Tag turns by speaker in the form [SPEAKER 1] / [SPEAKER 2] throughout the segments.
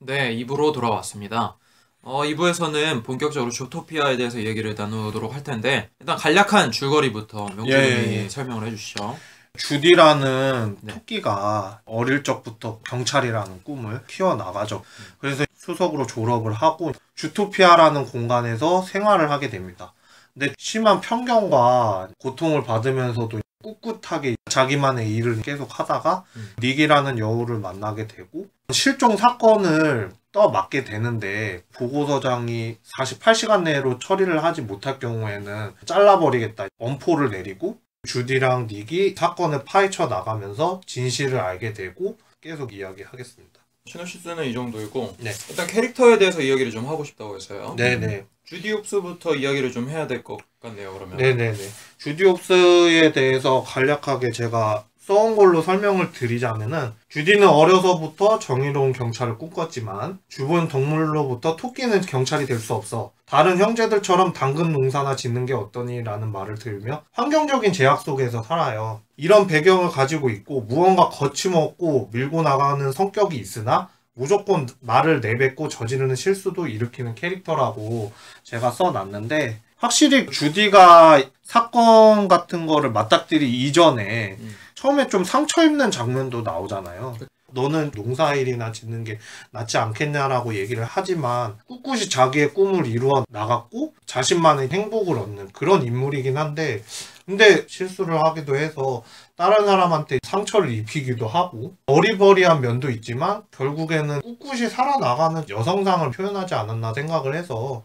[SPEAKER 1] 네, 2부로 돌아왔습니다. 2부에서는 본격적으로 주토피아에 대해서 얘기를 나누도록 할 텐데 일단 간략한 줄거리부터 명주님이 설명을 해주시죠.
[SPEAKER 2] 주디라는
[SPEAKER 1] 네.
[SPEAKER 2] 토끼가 어릴 적부터 경찰이라는 꿈을 키워나가죠. 그래서 수석으로 졸업을 하고 주토피아라는 공간에서 생활을 하게 됩니다. 근데 심한 편견과 고통을 받으면서도 꿋꿋하게 자기만의 일을 계속 하다가 닉이라는 여우를 만나게 되고 실종 사건을 떠맡게 되는데 보고서장이 48시간 내로 처리를 하지 못할 경우에는 잘라버리겠다 원포를 내리고 주디랑 닉이 사건을 파헤쳐 나가면서 진실을 알게 되고 계속 이야기하겠습니다.
[SPEAKER 1] 시놉시스는 이 정도이고
[SPEAKER 2] 네.
[SPEAKER 1] 일단 캐릭터에 대해서 이야기를 좀 하고 싶다고 해서요.
[SPEAKER 2] 네네.
[SPEAKER 1] 주디 홉스부터 이야기를 좀 해야 될 것 같네요. 그러면.
[SPEAKER 2] 네네네. 주디 홉스에 대해서 간략하게 제가 써온 걸로 설명을 드리자면은 주디는 어려서부터 정의로운 경찰을 꿈꿨지만 주변 동물로부터 토끼는 경찰이 될 수 없어. 다른 형제들처럼 당근 농사나 짓는 게 어떠니? 라는 말을 들으며 환경적인 제약 속에서 살아요. 이런 배경을 가지고 있고 무언가 거침없고 밀고 나가는 성격이 있으나 무조건 말을 내뱉고 저지르는 실수도 일으키는 캐릭터라고 제가 써놨는데 확실히 주디가 사건 같은 거를 맞닥뜨리기 이전에 처음에 좀 상처 입는 장면도 나오잖아요. 너는 농사일이나 짓는 게 낫지 않겠냐라고 얘기를 하지만 꿋꿋이 자기의 꿈을 이루어 나갔고 자신만의 행복을 얻는 그런 인물이긴 한데 근데 실수를 하기도 해서 다른 사람한테 상처를 입히기도 하고 어리버리한 면도 있지만 결국에는 꿋꿋이 살아나가는 여성상을 표현하지 않았나 생각을 해서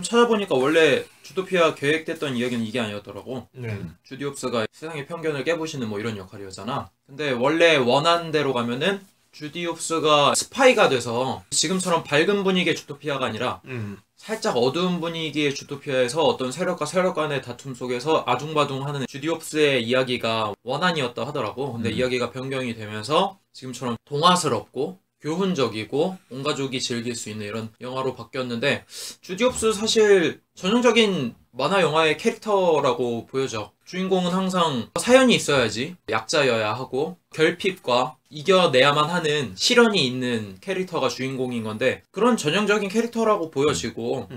[SPEAKER 1] 찾아보니까 원래 주토피아 계획됐던 이야기는 이게 아니었더라고.
[SPEAKER 2] 네.
[SPEAKER 1] 주디 홉스가 세상의 편견을 깨부시는 뭐 이런 역할이었잖아. 근데 원래 원한 대로 가면은 주디 홉스가 스파이가 돼서 지금처럼 밝은 분위기의 주토피아가 아니라 살짝 어두운 분위기의 주토피아에서 어떤 세력과 세력 간의 다툼 속에서 아둥바둥하는 주디 홉스의 이야기가 원한이었다 하더라고. 근데 이야기가 변경이 되면서 지금처럼 동화스럽고 교훈적이고 온 가족이 즐길 수 있는 이런 영화로 바뀌었는데 주디 홉스 사실 전형적인 만화 영화의 캐릭터라고 보여져. 주인공은 항상 사연이 있어야지 약자여야 하고 결핍과 이겨내야만 하는 시련이 있는 캐릭터가 주인공인 건데 그런 전형적인 캐릭터라고 보여지고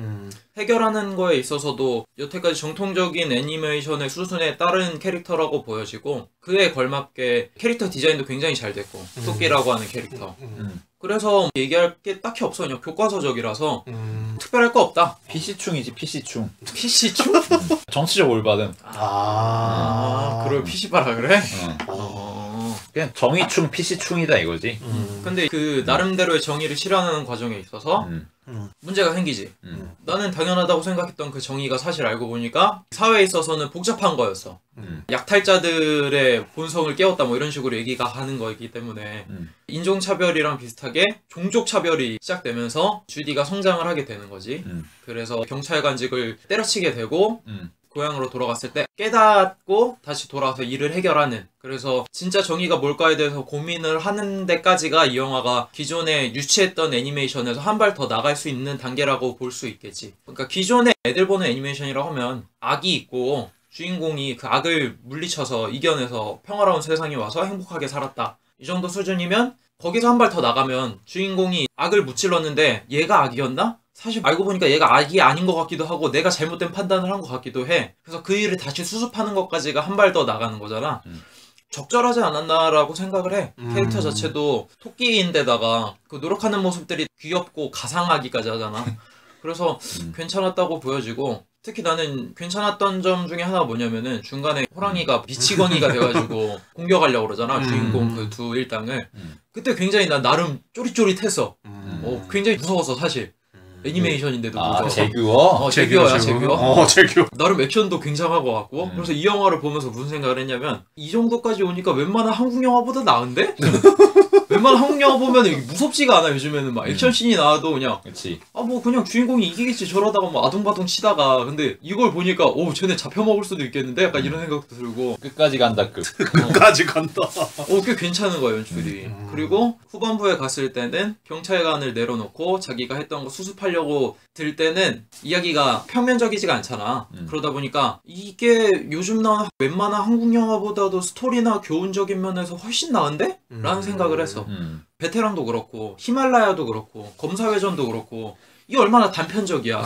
[SPEAKER 1] 해결하는 거에 있어서도 여태까지 정통적인 애니메이션의 수순에 따른 캐릭터라고 보여지고 그에 걸맞게 캐릭터 디자인도 굉장히 잘 됐고 토끼라고 하는 캐릭터 그래서 얘기할 게 딱히 없어. 그냥 교과서적이라서 특별할 거 없다.
[SPEAKER 3] PC충이지 PC충.
[SPEAKER 1] PC충?
[SPEAKER 3] 정치적 올바름.
[SPEAKER 1] 그걸 PC바라 그래?
[SPEAKER 3] 그냥 정의충 PC충이다 이거지.
[SPEAKER 1] 근데 그 나름대로의 정의를 실현하는 과정에 있어서 문제가 생기지. 나는 당연하다고 생각했던 그 정의가 사실 알고 보니까 사회에 있어서는 복잡한 거였어. 약탈자들의 본성을 깨웠다 뭐 이런 식으로 얘기가 가는 거이기 때문에 인종차별이랑 비슷하게 종족차별이 시작되면서 주디가 성장을 하게 되는 거지. 그래서 경찰관직을 때려치게 되고 고향으로 돌아갔을 때 깨닫고 다시 돌아와서 일을 해결하는 그래서 진짜 정의가 뭘까에 대해서 고민을 하는 데까지가 이 영화가 기존에 유치했던 애니메이션에서 한 발 더 나갈 수 있는 단계라고 볼 수 있겠지. 그러니까 기존에 애들 보는 애니메이션이라고 하면 악이 있고 주인공이 그 악을 물리쳐서 이겨내서 평화로운 세상에 와서 행복하게 살았다. 이 정도 수준이면 거기서 한 발 더 나가면 주인공이 악을 무찔렀는데 얘가 악이었나? 사실 알고 보니까 얘가 악이 아닌 것 같기도 하고 내가 잘못된 판단을 한 것 같기도 해. 그래서 그 일을 다시 수습하는 것까지가 한 발 더 나가는 거잖아. 적절하지 않았나라고 생각을 해. 캐릭터 자체도 토끼인데다가 그 노력하는 모습들이 귀엽고 가상하기까지 하잖아. 그래서 괜찮았다고 보여지고 특히 나는 괜찮았던 점 중에 하나가 뭐냐면은 중간에 호랑이가 미치광이가 돼가지고 공격하려고 그러잖아. 주인공 그 두 일당을. 그때 굉장히 난 나름 쪼릿쪼릿했어. 굉장히 무서웠어 사실. 애니메이션인데도 무서워.
[SPEAKER 3] 재규어?
[SPEAKER 1] 재규어야 재규어.
[SPEAKER 2] 재규어.
[SPEAKER 1] 나름 액션도 굉장한 것 같고 그래서 이 영화를 보면서 무슨 생각을 했냐면 이 정도까지 오니까 웬만한 한국 영화보다 나은데? 웬만한 한국 영화 보면 무섭지가 않아. 요즘에는 막 액션씬이 나와도 그냥
[SPEAKER 3] 그치.
[SPEAKER 1] 뭐 그냥 주인공이 이기겠지 저러다가 뭐 아둥바둥 치다가 근데 이걸 보니까 쟤네 잡혀먹을 수도 있겠는데? 약간 이런 생각도 들고
[SPEAKER 3] 끝까지 간다 급.
[SPEAKER 2] 끝까지 간다.
[SPEAKER 1] 꽤 괜찮은 거야 연출이. 그리고 후반부에 갔을 때는 경찰관을 내려놓고 자기가 했던 거 수습하려고 들 때는 이야기가 평면적이지가 않잖아. 그러다 보니까 이게 요즘 나온 웬만한 한국 영화보다도 스토리나 교훈적인 면에서 훨씬 나은데? 라는 생각을 했어. 베테랑도 그렇고 히말라야도 그렇고 검사회전도 그렇고 이게 얼마나 단편적이야.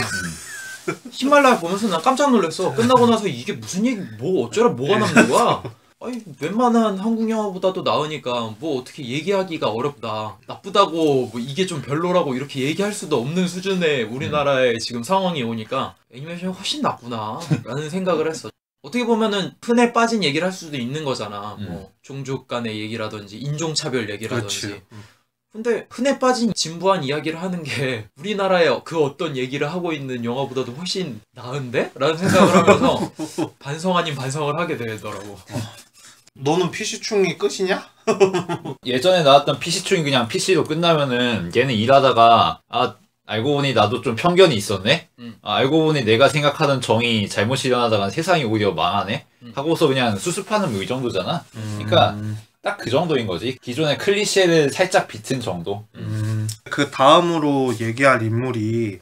[SPEAKER 1] 히말라야 보면서 난 깜짝 놀랐어. 끝나고 나서 이게 무슨 얘기, 뭐 어쩌라 뭐가 남는 거야? 아니 웬만한 한국 영화보다도 나으니까 뭐 어떻게 얘기하기가 어렵다, 나쁘다고 뭐 이게 좀 별로라고 이렇게 얘기할 수도 없는 수준의 우리나라의 지금 상황이 오니까 애니메이션이 훨씬 낫구나 라는 생각을 했어. 어떻게 보면은 흔해 빠진 얘기를 할 수도 있는 거잖아. 뭐 종족 간의 얘기라든지 인종차별 얘기라든지. 근데 흔해 빠진 진부한 이야기를 하는 게 우리나라의 그 어떤 얘기를 하고 있는 영화보다도 훨씬 나은데? 라는 생각을 하면서 반성 아닌 반성을 하게 되더라고.
[SPEAKER 2] 너는 PC충이 끝이냐?
[SPEAKER 3] 예전에 나왔던 PC충이 그냥 PC로 끝나면은 얘는 일하다가 알고 보니 나도 좀 편견이 있었네? 알고 보니 내가 생각하는 정이 잘못 실현하다가 세상이 오히려 망하네? 하고서 그냥 수습하는 뭐 이 정도잖아? 그러니까 딱 그 정도인 거지. 기존의 클리셰를 살짝 비튼 정도.
[SPEAKER 2] 그 다음으로 얘기할 인물이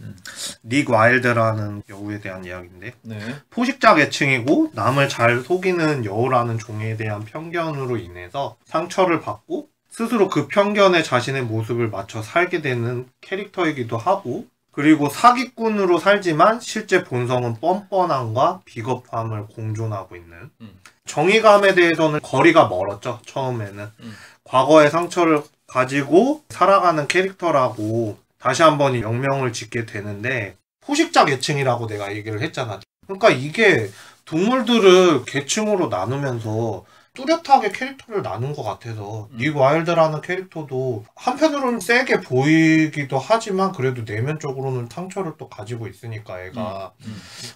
[SPEAKER 2] 닉 와일드라는 여우에 대한 이야기인데
[SPEAKER 1] 네.
[SPEAKER 2] 포식자 계층이고 남을 잘 속이는 여우라는 종에 대한 편견으로 인해서 상처를 받고 스스로 그 편견에 자신의 모습을 맞춰 살게 되는 캐릭터이기도 하고, 그리고 사기꾼으로 살지만 실제 본성은 뻔뻔함과 비겁함을 공존하고 있는, 정의감에 대해서는 거리가 멀었죠. 처음에는 과거의 상처를 가지고 살아가는 캐릭터라고 다시 한번 이 명명을 짓게 되는데, 포식자 계층이라고 내가 얘기를 했잖아. 그러니까 이게 동물들을 계층으로 나누면서 뚜렷하게 캐릭터를 나눈 것 같아서 닉 와일드라는 캐릭터도 한편으로는 세게 보이기도 하지만 그래도 내면적으로는 상처를 또 가지고 있으니까 애가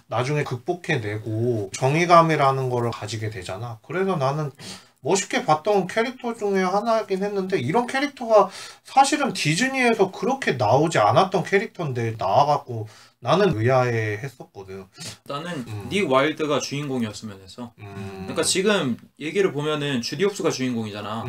[SPEAKER 2] 나중에 극복해내고 정의감이라는 거를 가지게 되잖아. 그래서 나는 멋있게 봤던 캐릭터 중에 하나이긴 했는데, 이런 캐릭터가 사실은 디즈니에서 그렇게 나오지 않았던 캐릭터인데 나와갖고 나는 의아해 했었거든.
[SPEAKER 1] 나는 닉 와일드가 주인공이었으면 했어. 그러니까 지금 얘기를 보면은 주디 홉스가 주인공이잖아.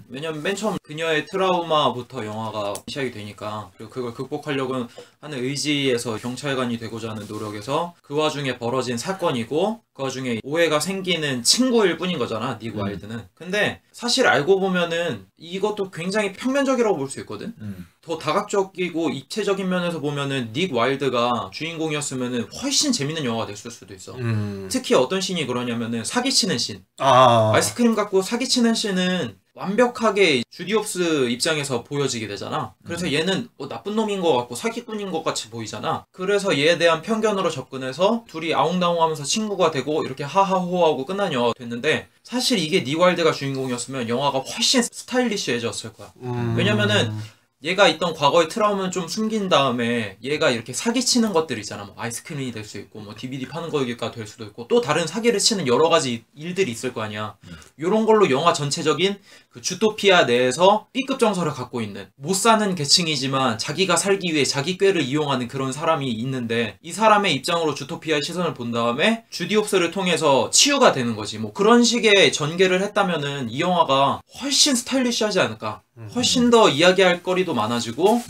[SPEAKER 1] 왜냐면 맨 처음 그녀의 트라우마부터 영화가 시작이 되니까, 그리고 그걸 극복하려고 하는 의지에서 경찰관이 되고자 하는 노력에서 그 와중에 벌어진 사건이고, 그 와중에 오해가 생기는 친구일 뿐인 거잖아, 닉 와일드는. 근데 사실 알고 보면은 이것도 굉장히 평면적이라고 볼 수 있거든. 더 다각적이고 입체적인 면에서 보면은 닉 와일드가 주인공이었으면은 훨씬 재밌는 영화가 됐을 수도 있어. 특히 어떤 씬이 그러냐면은 사기치는 씬. 아이스크림 갖고 사기치는 씬은 완벽하게 주디 홉스 입장에서 보여지게 되잖아. 그래서 얘는 나쁜 놈인 것 같고 사기꾼인 것 같이 보이잖아. 그래서 얘에 대한 편견으로 접근해서 둘이 아웅다웅하면서 친구가 되고 이렇게 하하호하고 끝난 영화가 됐는데, 사실 이게 닉 와일드가 주인공이었으면 영화가 훨씬 스타일리시해졌을 거야. 왜냐면은 얘가 있던 과거의 트라우마는 좀 숨긴 다음에 얘가 이렇게 사기치는 것들 있잖아. 뭐 아이스크림이 될 수 있고 뭐 DVD 파는 거가 될 수도 있고 또 다른 사기를 치는 여러 가지 일들이 있을 거 아니야. 요런 걸로 영화 전체적인 그 주토피아 내에서 B급 정서를 갖고 있는, 못 사는 계층이지만 자기가 살기 위해 자기 꾀를 이용하는 그런 사람이 있는데, 이 사람의 입장으로 주토피아의 시선을 본 다음에 주디 홉스를 통해서 치유가 되는 거지. 뭐 그런 식의 전개를 했다면은 이 영화가 훨씬 스타일리시하지 않을까. 훨씬 더 이야기할 거리도 많아지고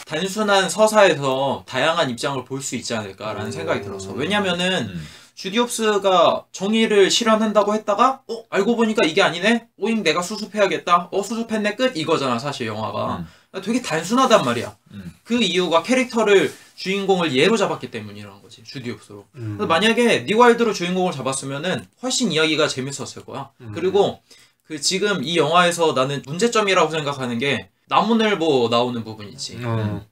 [SPEAKER 1] 단순한 서사에서 다양한 입장을 볼 수 있지 않을까라는 생각이 들었어. 왜냐면은 주디 홉스가 정의를 실현한다고 했다가 알고 보니까 이게 아니네? 오잉 내가 수습해야겠다? 수습했네? 끝? 이거잖아 사실 영화가. 되게 단순하단 말이야. 그 이유가 캐릭터를, 주인공을 얘로 잡았기 때문이라는 거지. 주디 홉스로. 그래서 만약에 닉 와일드로 주인공을 잡았으면은 훨씬 이야기가 재밌었을 거야. 그리고 그 지금 이 영화에서 나는 문제점이라고 생각하는 게 나무늘보 나오는 부분이지.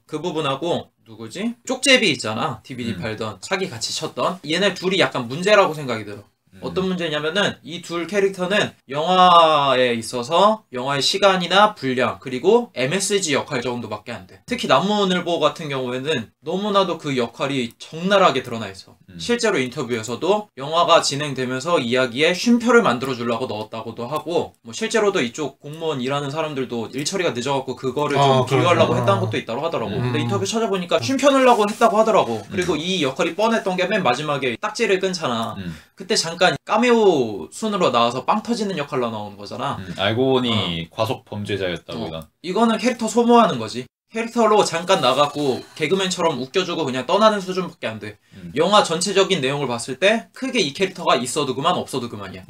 [SPEAKER 1] 그 부분하고 누구지? 쪽제비 있잖아. DVD 팔던 사기 같이 쳤던 얘네 둘이 약간 문제라고 생각이 들어. 어떤 문제냐면은 이 둘 캐릭터는 영화에 있어서 영화의 시간이나 분량 그리고 MSG 역할 정도밖에 안 돼. 특히 나무늘보 같은 경우에는 너무나도 그 역할이 적나라하게 드러나 있어. 실제로 인터뷰에서도 영화가 진행되면서 이야기에 쉼표를 만들어주려고 넣었다고도 하고, 뭐 실제로도 이쪽 공무원 일하는 사람들도 일 처리가 늦어갖고 그거를 좀 비교하려고 했다는 것도 있다고 하더라고. 근데 인터뷰 찾아보니까 쉼표 넣으려고 했다고 하더라고. 그리고 이 역할이 뻔했던 게 맨 마지막에 딱지를 끊잖아. 그때 잠깐 카메오 순으로 나와서 빵 터지는 역할로 나오는 거잖아.
[SPEAKER 3] 알고 보니 과속 범죄자였다고.
[SPEAKER 1] 이거는 캐릭터 소모하는 거지. 캐릭터로 잠깐 나가고 개그맨처럼 웃겨주고 그냥 떠나는 수준밖에 안 돼. 영화 전체적인 내용을 봤을 때 크게 이 캐릭터가 있어도 그만 없어도 그만이야.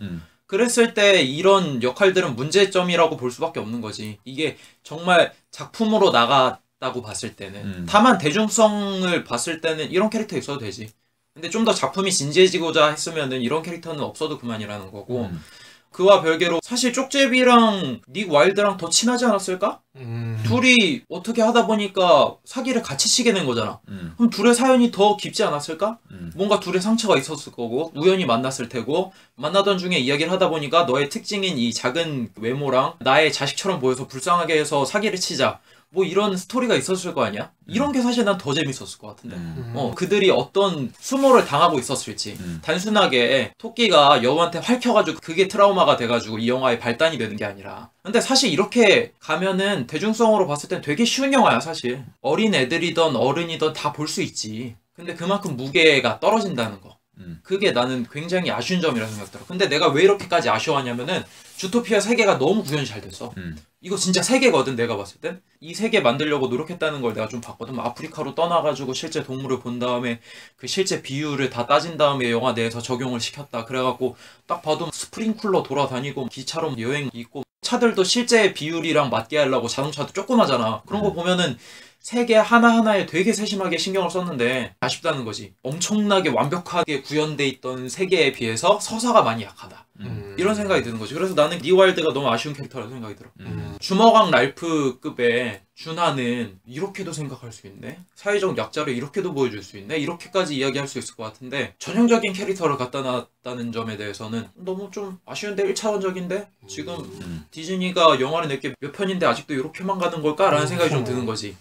[SPEAKER 1] 그랬을 때 이런 역할들은 문제점이라고 볼 수밖에 없는 거지. 이게 정말 작품으로 나갔다고 봤을 때는. 다만 대중성을 봤을 때는 이런 캐릭터 있어도 되지. 근데 좀 더 작품이 진지해지고자 했으면은 이런 캐릭터는 없어도 그만이라는 거고. 그와 별개로 사실 쪽제비랑 닉 와일드랑 더 친하지 않았을까? 둘이 어떻게 하다 보니까 사기를 같이 치게 된 거잖아. 그럼 둘의 사연이 더 깊지 않았을까? 뭔가 둘의 상처가 있었을 거고 우연히 만났을 테고 만나던 중에 이야기를 하다 보니까 너의 특징인 이 작은 외모랑 나의 자식처럼 보여서 불쌍하게 해서 사기를 치자. 뭐 이런 스토리가 있었을 거 아니야? 이런 게 사실 난 더 재밌었을 것 같은데. 그들이 어떤 수모를 당하고 있었을지. 단순하게 토끼가 여우한테 핥혀가지고 그게 트라우마가 돼가지고 이 영화의 발단이 되는 게 아니라. 근데 사실 이렇게 가면은 대중성으로 봤을 땐 되게 쉬운 영화야 사실. 어린 애들이든 어른이든 다 볼 수 있지. 근데 그만큼 무게가 떨어진다는 거. 그게 나는 굉장히 아쉬운 점이라고 생각들어. 근데 내가 왜 이렇게까지 아쉬워하냐면은 주토피아 세계가 너무 구현이 잘 됐어. 이거 진짜 세계거든 내가 봤을 땐. 이 세계 만들려고 노력했다는 걸 내가 좀 봤거든. 아프리카로 떠나가지고 실제 동물을 본 다음에 그 실제 비율을 다 따진 다음에 영화 내에서 적용을 시켰다. 그래갖고 딱 봐도 스프링쿨러 돌아다니고 기차로 여행 있고 차들도 실제 비율이랑 맞게 하려고 자동차도 조그마잖아. 그런 거 보면은 세계 하나하나에 되게 세심하게 신경을 썼는데 아쉽다는 거지. 엄청나게 완벽하게 구현돼 있던 세계에 비해서 서사가 많이 약하다. 이런 생각이 드는 거지. 그래서 나는 니와일드가 너무 아쉬운 캐릭터라고 생각이 들어. 주먹왕 랄프급의 준하는 이렇게도 생각할 수 있네? 사회적 약자를 이렇게도 보여줄 수 있네? 이렇게까지 이야기할 수 있을 것 같은데 전형적인 캐릭터를 갖다 놨다는 점에 대해서는 너무 좀 아쉬운데 1차원적인데? 지금 디즈니가 영화를 낼게 몇 편인데 아직도 이렇게만 가는 걸까? 라는 생각이 좀 드는 거지.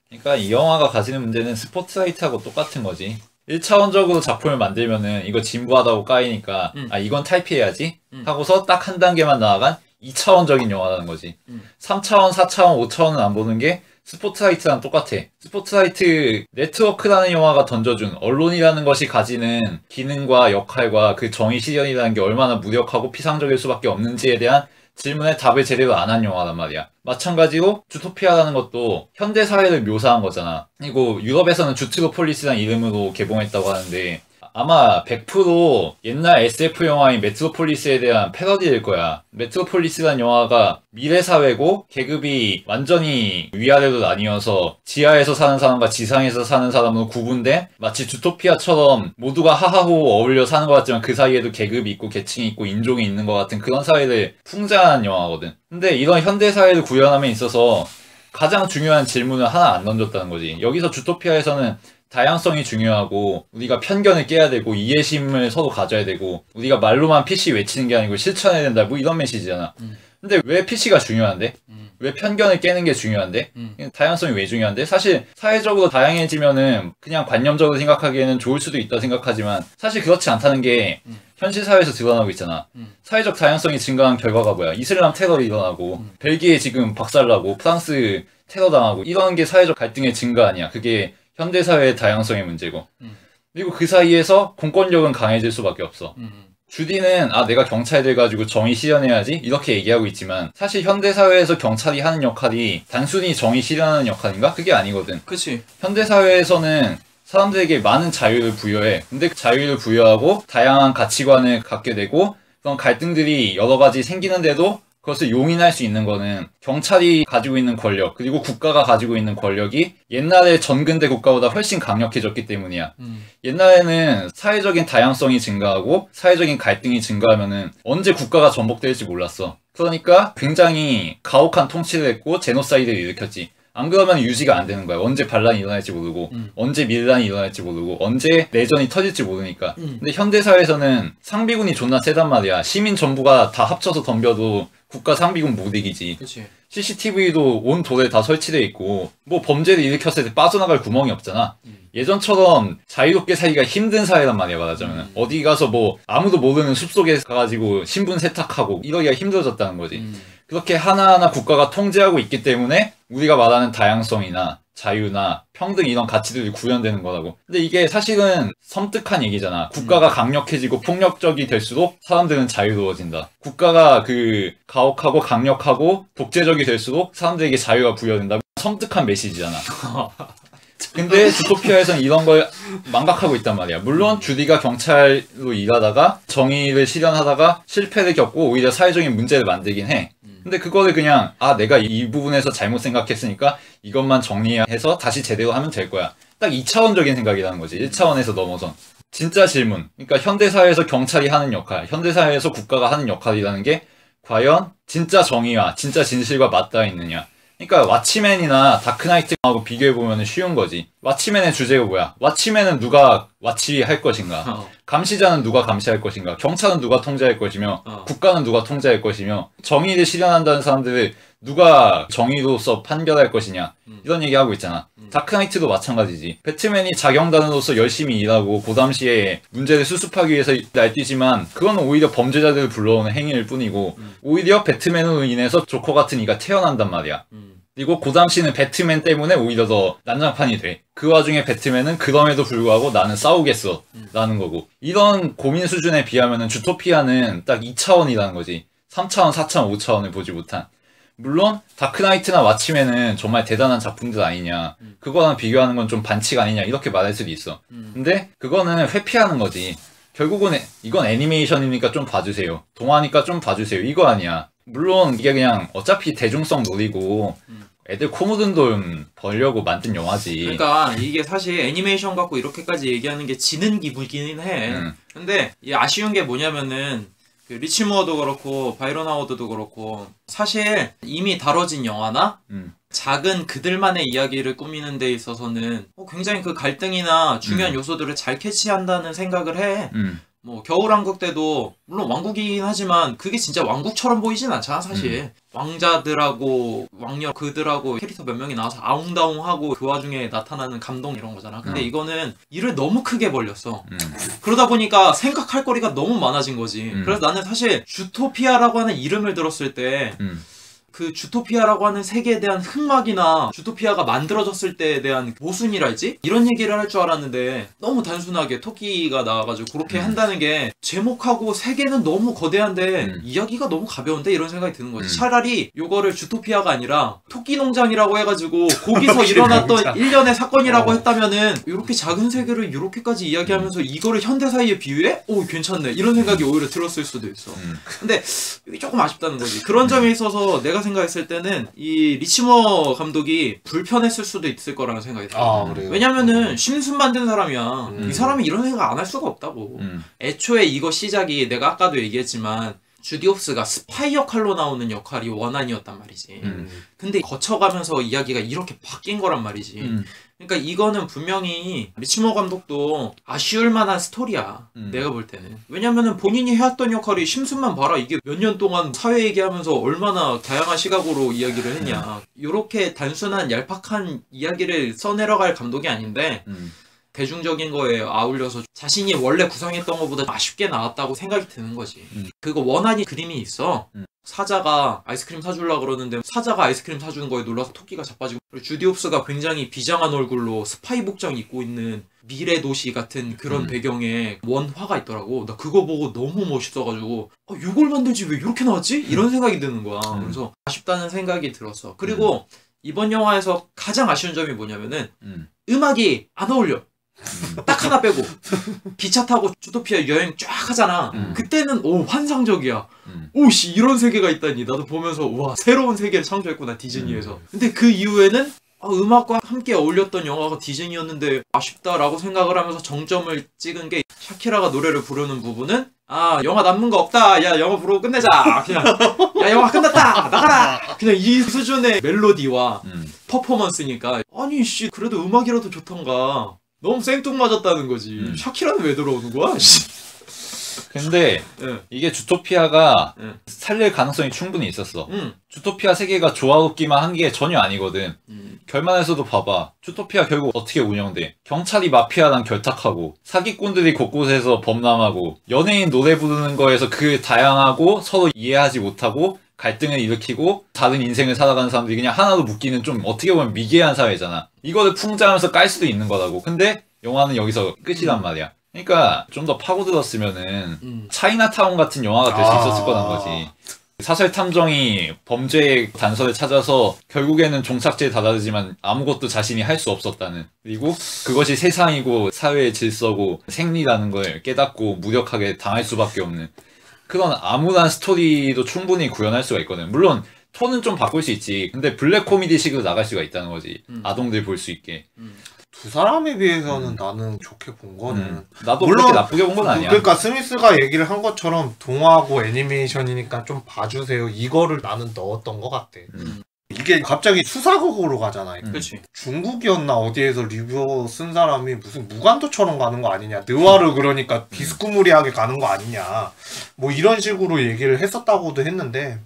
[SPEAKER 3] 그러니까 이 영화가 가지는 문제는 스포트라이트하고 똑같은 거지. 1차원적으로 작품을 만들면은 이거 진부하다고 까이니까 아 이건 탈피해야지 하고서 딱 한 단계만 나아간 2차원적인 영화라는 거지. 3차원, 4차원, 5차원은 안 보는 게 스포트라이트랑 똑같아. 스포트라이트 네트워크라는 영화가 던져준 언론이라는 것이 가지는 기능과 역할과 그 정의 실현이라는 게 얼마나 무력하고 피상적일 수밖에 없는지에 대한 질문에 답을 제대로 안 한 영화란 말이야. 마찬가지로 주토피아라는 것도 현대 사회를 묘사한 거잖아. 그리고 유럽에서는 주트로폴리스라는 이름으로 개봉했다고 하는데 아마 100% 옛날 SF 영화인 메트로폴리스에 대한 패러디일 거야. 메트로폴리스라는 영화가 미래 사회고 계급이 완전히 위아래로 나뉘어서 지하에서 사는 사람과 지상에서 사는 사람으로 구분된 마치 주토피아처럼 모두가 하하호 어울려 사는 것 같지만 그 사이에도 계급이 있고 계층이 있고 인종이 있는 것 같은 그런 사회를 풍자한 영화거든. 근데 이런 현대 사회를 구현함에 있어서 가장 중요한 질문을 하나 안 던졌다는 거지. 여기서 주토피아에서는 다양성이 중요하고 우리가 편견을 깨야 되고 이해심을 서로 가져야 되고 우리가 말로만 PC 외치는 게 아니고 실천해야 된다 뭐 이런 메시지잖아. 근데 왜 PC가 중요한데? 왜 편견을 깨는 게 중요한데? 다양성이 왜 중요한데? 사실 사회적으로 다양해지면은 그냥 관념적으로 생각하기에는 좋을 수도 있다 생각하지만 사실 그렇지 않다는 게 현실 사회에서 드러나고 있잖아. 사회적 다양성이 증가한 결과가 뭐야? 이슬람 테러가 일어나고 벨기에 지금 박살나고 프랑스 테러 당하고 이런 게 사회적 갈등의 증가 아니야. 그게 현대사회의 다양성의 문제고. 그리고 그 사이에서 공권력은 강해질 수밖에 없어. 주디는 내가 경찰이 돼가지고 정의 실현해야지 이렇게 얘기하고 있지만 사실 현대사회에서 경찰이 하는 역할이 단순히 정의 실현하는 역할인가? 그게 아니거든.
[SPEAKER 1] 그치.
[SPEAKER 3] 현대사회에서는 사람들에게 많은 자유를 부여해. 근데 그 자유를 부여하고 다양한 가치관을 갖게 되고 그런 갈등들이 여러 가지 생기는데도 그것을 용인할 수 있는 거는 경찰이 가지고 있는 권력 그리고 국가가 가지고 있는 권력이 옛날의 전근대 국가보다 훨씬 강력해졌기 때문이야. 옛날에는 사회적인 다양성이 증가하고 사회적인 갈등이 증가하면은 언제 국가가 전복될지 몰랐어. 그러니까 굉장히 가혹한 통치를 했고 제노사이드를 일으켰지. 안 그러면 유지가 안 되는 거야. 언제 반란이 일어날지 모르고 언제 밀란이 일어날지 모르고 언제 내전이 터질지 모르니까. 근데 현대사회에서는 상비군이 존나 세단 말이야. 시민 전부가 다 합쳐서 덤벼도 국가 상비군 못 이기지.
[SPEAKER 1] 그치.
[SPEAKER 3] CCTV도 온 도로에 다 설치돼 있고 뭐 범죄를 일으켰을 때 빠져나갈 구멍이 없잖아. 예전처럼 자유롭게 살기가 힘든 사회란 말이야 말하자면. 어디 가서 뭐 아무도 모르는 숲속에 가가지고 신분 세탁하고 이러기가 힘들어졌다는 거지. 그렇게 하나하나 국가가 통제하고 있기 때문에 우리가 말하는 다양성이나 자유나 평등 이런 가치들이 구현되는 거라고. 근데 이게 사실은 섬뜩한 얘기잖아. 국가가 강력해지고 폭력적이 될수록 사람들은 자유로워진다. 국가가 가혹하고 강력하고 독재적이 될수록 사람들에게 자유가 부여된다. 섬뜩한 메시지잖아. 근데 주토피아에서는 이런 걸 망각하고 있단 말이야. 물론 주디가 경찰로 일하다가 정의를 실현하다가 실패를 겪고 오히려 사회적인 문제를 만들긴 해. 근데 그거를 그냥 내가 이 부분에서 잘못 생각했으니까 이것만 정리해서 다시 제대로 하면 될 거야. 딱 2차원적인 생각이라는 거지. 1차원에서 넘어선. 진짜 질문. 그러니까 현대사회에서 경찰이 하는 역할, 현대사회에서 국가가 하는 역할이라는 게 과연 진짜 정의와 진짜 진실과 맞닿아 있느냐. 그러니까 왓치맨이나 다크나이트하고 비교해보면 쉬운 거지. 왓치맨의 주제가 뭐야? 왓치맨은 누가 와치할 것인가? 감시자는 누가 감시할 것인가? 경찰은 누가 통제할 것이며 국가는 누가 통제할 것이며 정의를 실현한다는 사람들을 누가 정의로서 판별할 것이냐? 이런 얘기하고 있잖아. 다크나이트도 마찬가지지. 배트맨이 자경단으로서 열심히 일하고 그 당시에 문제를 수습하기 위해서 날뛰지만 그건 오히려 범죄자들을 불러오는 행위일 뿐이고 오히려 배트맨으로 인해서 조커 같은 이가 태어난단 말이야. 그리고 그 당시는 배트맨 때문에 오히려 더 난장판이 돼. 그 와중에 배트맨은 그럼에도 불구하고 나는 싸우겠어 라는 거고. 이런 고민 수준에 비하면은 주토피아는 딱 2차원이라는 거지. 3차원, 4차원, 5차원을 보지 못한. 물론 다크나이트나 왓치맨은 정말 대단한 작품들 아니냐, 그거랑 비교하는 건 좀 반칙 아니냐 이렇게 말할 수도 있어. 근데 그거는 회피하는 거지. 결국은 이건 애니메이션이니까 좀 봐주세요, 동화니까 좀 봐주세요, 이거 아니야. 물론 이게 그냥 어차피 대중성 노리고 애들 코 묻은 돈 벌려고 만든 영화지.
[SPEAKER 1] 그러니까 이게 사실 애니메이션 갖고 이렇게까지 얘기하는 게 지는 기분이긴 해. 근데 이 아쉬운 게 뭐냐면은 그 리치 무어도 그렇고 바이런 하워드도 그렇고 사실 이미 다뤄진 영화나 작은 그들만의 이야기를 꾸미는 데 있어서는 굉장히 그 갈등이나 중요한 요소들을 잘 캐치한다는 생각을 해. 뭐 겨울왕국 때도 물론 왕국이긴 하지만 그게 진짜 왕국처럼 보이진 않잖아 사실. 왕자들하고 왕녀 그들하고 캐릭터 몇 명이 나와서 아웅다웅하고 그 와중에 나타나는 감동 이런 거잖아. 근데 이거는 일을 너무 크게 벌렸어. 그러다 보니까 생각할 거리가 너무 많아진 거지. 그래서 나는 사실 주토피아라고 하는 이름을 들었을 때 그 주토피아라고 하는 세계에 대한 흑막이나 주토피아가 만들어졌을 때에 대한 모순이랄지? 이런 얘기를 할 줄 알았는데 너무 단순하게 토끼가 나와가지고 그렇게 한다는 게 제목하고 세계는 너무 거대한데 이야기가 너무 가벼운데? 이런 생각이 드는 거지. 차라리 요거를 주토피아가 아니라 토끼 농장이라고 해가지고 거기서 일어났던 일련의 사건이라고 했다면은 이렇게 작은 세계를 이렇게까지 이야기하면서 이거를 현대사회에 비유해? 오 괜찮네 이런 생각이 오히려 들었을 수도 있어. 근데 이게 조금 아쉽다는 거지. 그런 점에 있어서 내가 생각했을 때는 이 리치머 감독이 불편했을 수도 있을 거라는 생각이 들어요. 왜냐면은 심슨 만든 사람이야. 이 사람이 이런 생각 안 할 수가 없다고. 애초에 이거 시작이 내가 아까도 얘기했지만 주디 홉스가 스파이 역할로 나오는 역할이 원한이었단 말이지. 근데 거쳐가면서 이야기가 이렇게 바뀐 거란 말이지. 그러니까 이거는 분명히 리치머 감독도 아쉬울 만한 스토리야. 내가 볼 때는. 왜냐면은 본인이 해왔던 역할이 심슨만 봐라. 이게 몇 년 동안 사회 얘기하면서 얼마나 다양한 시각으로 이야기를 했냐. 요렇게 단순한 얄팍한 이야기를 써내려갈 감독이 아닌데 대중적인 거에 아울려서 자신이 원래 구상했던 것보다 아쉽게 나왔다고 생각이 드는 거지. 그거 원한이 그림이 있어. 사자가 아이스크림 사주려고 그러는데 사자가 아이스크림 사주는 거에 놀라서 토끼가 자빠지고, 그리고 주디 홉스가 굉장히 비장한 얼굴로 스파이 복장 입고 있는 미래 도시 같은 그런 배경에 원화가 있더라고. 나 그거 보고 너무 멋있어가지고 이걸 만들지 왜 이렇게 나왔지? 이런 생각이 드는 거야. 그래서 아쉽다는 생각이 들었어. 그리고 이번 영화에서 가장 아쉬운 점이 뭐냐면은 음악이 안 어울려. 딱 하나 빼고 기차 타고 주토피아 여행 쫙 하잖아. 그때는 환상적이야. 오씨 이런 세계가 있다니. 나도 보면서 와 새로운 세계를 창조했구나 디즈니에서. 근데 그 이후에는 음악과 함께 어울렸던 영화가 디즈니였는데 아쉽다라고 생각을 하면서 정점을 찍은 게 샤키라가 노래를 부르는 부분은 영화 남는 거 없다. 야 영화 부르고 끝내자. 그냥 야 영화 끝났다. 나가라. 그냥 이 수준의 멜로디와 퍼포먼스니까 아니 씨 그래도 음악이라도 좋던가. 너무 생뚱맞았다는 거지. 샤키라는 왜 들어오는 거야?
[SPEAKER 3] 근데 이게 주토피아가 살릴 가능성이 충분히 있었어. 주토피아 세계가 조화롭기만 한 게 전혀 아니거든. 결말에서도 봐봐. 주토피아 결국 어떻게 운영돼? 경찰이 마피아랑 결탁하고 사기꾼들이 곳곳에서 범람하고 연예인 노래 부르는 거에서 그 다양하고 서로 이해하지 못하고 갈등을 일으키고 다른 인생을 살아가는 사람들이 그냥 하나로 묶이는 좀 어떻게 보면 미개한 사회잖아. 이거를 풍자하면서 깔 수도 있는 거라고. 근데 영화는 여기서 끝이란 말이야. 그러니까 좀 더 파고들었으면은 차이나타운 같은 영화가 될 수 있었을 거란 거지. 사설 탐정이 범죄의 단서를 찾아서 결국에는 종착지에 다다르지만 아무것도 자신이 할 수 없었다는, 그리고 그것이 세상이고 사회의 질서고 생리라는 걸 깨닫고 무력하게 당할 수밖에 없는 그런 암울한 스토리도 충분히 구현할 수가 있거든. 물론 톤은 좀 바꿀 수 있지. 근데 블랙 코미디식으로 나갈 수가 있다는 거지. 아동들 볼 수 있게.
[SPEAKER 2] 두 사람에 비해서는 나는 좋게 본 거는
[SPEAKER 3] 나도
[SPEAKER 2] 물론
[SPEAKER 3] 그렇게 나쁘게 본 건 아니야.
[SPEAKER 2] 그러니까 스미스가 얘기를 한 것처럼 동화하고 애니메이션이니까 좀 봐주세요, 이거를 나는 넣었던 것 같아. 이게 갑자기 수사극으로 가잖아.
[SPEAKER 1] 그렇지.
[SPEAKER 2] 중국이었나 어디에서 리뷰 쓴 사람이 무슨 무간도처럼 가는 거 아니냐, 느와르 그러니까 비스쿠무리하게 가는 거 아니냐, 뭐 이런 식으로 얘기를 했었다고도 했는데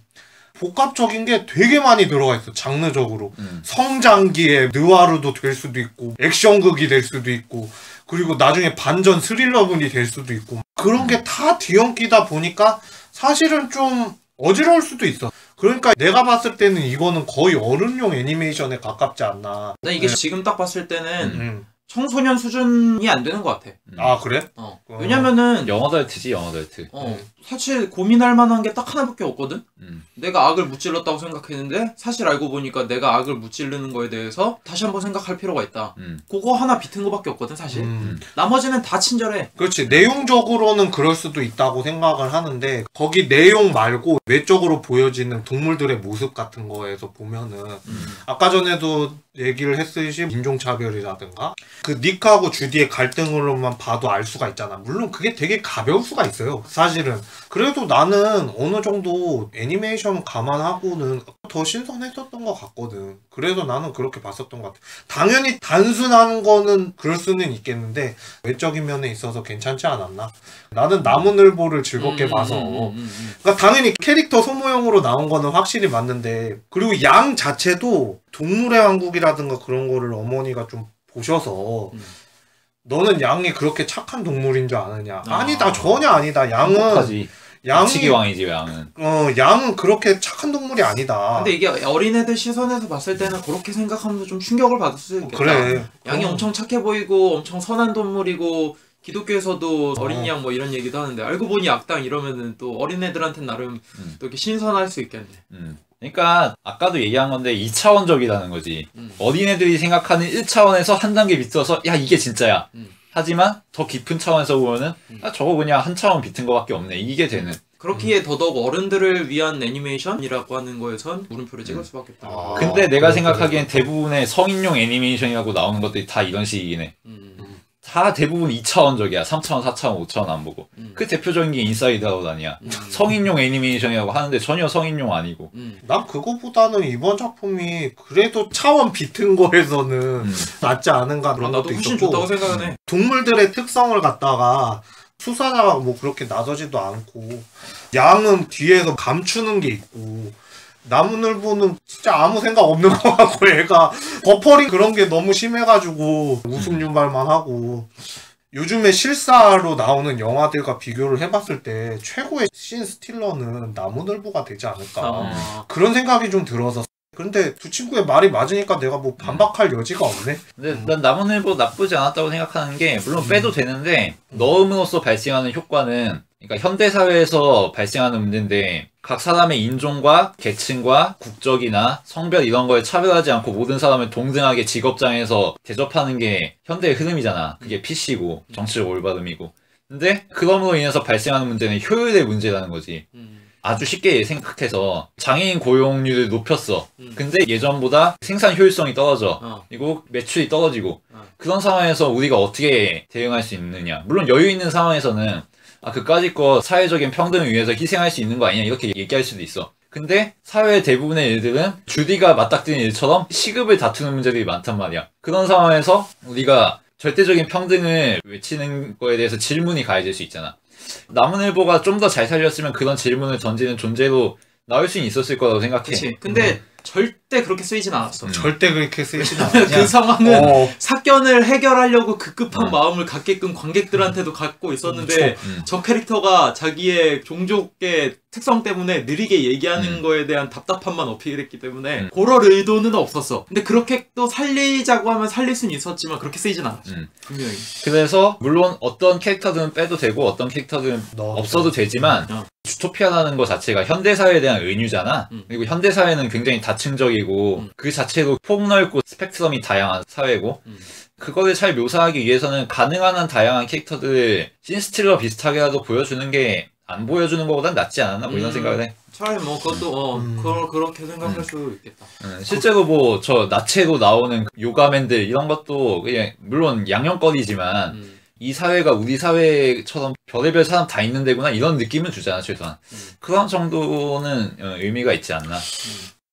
[SPEAKER 2] 복합적인 게 되게 많이 들어가 있어. 장르적으로 성장기에 느와르도 될 수도 있고 액션극이 될 수도 있고 그리고 나중에 반전 스릴러분이 될 수도 있고 그런 게 다 뒤엉키다 보니까 사실은 좀 어지러울 수도 있어. 그러니까 내가 봤을 때는 이거는 거의 어른용 애니메이션에 가깝지 않나.
[SPEAKER 1] 근데 이게 지금 딱 봤을 때는 청소년 수준이 안 되는 것 같아.
[SPEAKER 2] 아 그래?
[SPEAKER 1] 왜냐면은
[SPEAKER 3] 영어덜트지, 영어덜트.
[SPEAKER 1] 사실 고민할 만한 게 딱 하나밖에 없거든? 내가 악을 무찔렀다고 생각했는데 사실 알고 보니까 내가 악을 무찌르는 거에 대해서 다시 한번 생각할 필요가 있다. 그거 하나 비튼 거밖에 없거든 사실. 나머지는 다 친절해.
[SPEAKER 2] 그렇지. 내용적으로는 그럴 수도 있다고 생각을 하는데 거기 내용 말고 외적으로 보여지는 동물들의 모습 같은 거에서 보면은 아까 전에도 얘기를 했듯이 인종차별이라든가 그 닉하고 주디의 갈등으로만 봐도 알 수가 있잖아. 물론 그게 되게 가벼울 수가 있어요 사실은. 그래도 나는 어느 정도 애니메이션 감안하고는 더 신선했었던 것 같거든. 그래서 나는 그렇게 봤었던 것 같아. 당연히 단순한 거는 그럴 수는 있겠는데 외적인 면에 있어서 괜찮지 않았나? 나는 나무늘보를 즐겁게 봐서 그러니까 당연히 캐릭터 소모용으로 나온 거는 확실히 맞는데 그리고 양 자체도 동물의 왕국이라든가 그런 거를 어머니가 좀 보셔서 너는 양이 그렇게 착한 동물인 줄 아느냐? 아니다, 전혀 아니다. 양은
[SPEAKER 3] 양치기 왕이지 양은.
[SPEAKER 2] 양은 그렇게 착한 동물이 아니다.
[SPEAKER 1] 근데 이게 어린애들 시선에서 봤을 때는 그렇게 생각하면서 좀 충격을 받을 수 있겠다.
[SPEAKER 2] 그래.
[SPEAKER 1] 양이 엄청 착해 보이고 엄청 선한 동물이고 기독교에서도 어린 양 뭐 이런 얘기도 하는데 알고 보니 악당 이러면은 또 어린애들한테는 나름 또 이렇게 신선할 수 있겠네.
[SPEAKER 3] 그러니까 아까도 얘기한 건데 2차원적이라는 거지. 어린애들이 생각하는 1차원에서 한 단계 밑어서 야 이게 진짜야. 하지만 더 깊은 차원에서 보면은 아 저거 그냥 한 차원 비튼 거밖에 없네. 이게 되는.
[SPEAKER 1] 그렇기에 더더욱 어른들을 위한 애니메이션이라고 하는 거에선 물음표를 찍을 수밖에 없다.
[SPEAKER 3] 근데 내가 생각하기엔 대부분의 성인용 애니메이션이라고 나오는 것들이 다 이런 식이긴 해. 다 대부분 2차원적이야. 3차원, 4차원, 5차원 안 보고. 그 대표적인 게 인사이드 아웃 아니야. 성인용 애니메이션이라고 하는데 전혀 성인용 아니고.
[SPEAKER 2] 난 그거보다는 이번 작품이 그래도 차원 비튼 거에서는 낫지 않은가 그런
[SPEAKER 1] 나도
[SPEAKER 2] 것도
[SPEAKER 1] 훨씬
[SPEAKER 2] 있었고
[SPEAKER 1] 좋다고 생각은 해.
[SPEAKER 2] 동물들의 특성을 갖다가 수사자가 뭐 그렇게 나서지도 않고 양은 뒤에서 감추는 게 있고 나무늘보는 진짜 아무 생각 없는 거 같고 얘가 버퍼링 그런 게 너무 심해가지고 웃음 유발만 하고 요즘에 실사로 나오는 영화들과 비교를 해봤을 때 최고의 신 스틸러는 나무늘보가 되지 않을까 그런 생각이 좀 들어서. 근데 두 친구의 말이 맞으니까 내가 뭐 반박할 여지가 없네.
[SPEAKER 3] 근데 난 나무늘보 나쁘지 않았다고 생각하는 게 물론 빼도 되는데 넣음으로써 발생하는 효과는 그러니까 현대사회에서 발생하는 문제인데 각 사람의 인종과 계층과 국적이나 성별 이런 거에 차별하지 않고 모든 사람을 동등하게 직업장에서 대접하는 게 현대의 흐름이잖아. 그게 PC고 정치적 올바름이고. 근데 그럼으로 인해서 발생하는 문제는 효율의 문제라는 거지. 아주 쉽게 생각해서 장애인 고용률을 높였어. 근데 예전보다 생산 효율성이 떨어져. 그리고 매출이 떨어지고. 그런 상황에서 우리가 어떻게 대응할 수 있느냐. 물론 여유 있는 상황에서는 아 그까짓 거 사회적인 평등을 위해서 희생할 수 있는 거 아니냐 이렇게 얘기할 수도 있어. 근데 사회 대부분의 일들은 주디가 맞닥뜨린 일처럼 시급을 다투는 문제들이 많단 말이야. 그런 상황에서 우리가 절대적인 평등을 외치는 거에 대해서 질문이 가해질 수 있잖아. 나무늘보가 좀 더 잘 살렸으면 그런 질문을 던지는 존재로 나올 수는 있었을 거라고 생각해.
[SPEAKER 1] 그치. 근데 절대 그렇게 쓰이진 않았어.
[SPEAKER 2] 절대 그렇게 쓰이진 않았어.
[SPEAKER 1] 그 상황은 사건을 해결하려고 급급한 마음을 갖게끔 관객들한테도 갖고 있었는데 저 캐릭터가 자기의 종족의 특성 때문에 느리게 얘기하는 거에 대한 답답함만 어필했기 때문에 그럴 의도는 없었어. 근데 그렇게 또 살리자고 하면 살릴 수는 있었지만 그렇게 쓰이진 않았지. 분명히.
[SPEAKER 3] 그래서 물론 어떤 캐릭터들은 빼도 되고 어떤 캐릭터들은 없어도 되지만 주토피아라는 것 자체가 현대사회에 대한 은유잖아. 그리고 현대사회는 굉장히 다층적이고 그 자체로 폭넓고 스펙트럼이 다양한 사회고 그거를 잘 묘사하기 위해서는 가능한 한 다양한 캐릭터들을 씬스틸러 비슷하게라도 보여주는 게 안 보여주는 것보단 낫지 않았나 뭐 이런 생각을 해.
[SPEAKER 1] 차라리 뭐 그것도 그렇게 생각할 수 있겠다.
[SPEAKER 3] 실제로 뭐 저 나체로 나오는 요가맨들 이런 것도 그냥 물론 양형거리지만 이 사회가 우리 사회처럼 별의별 사람 다 있는 데구나 이런 느낌은 주잖아 최소한. 그런 정도는 의미가 있지 않나.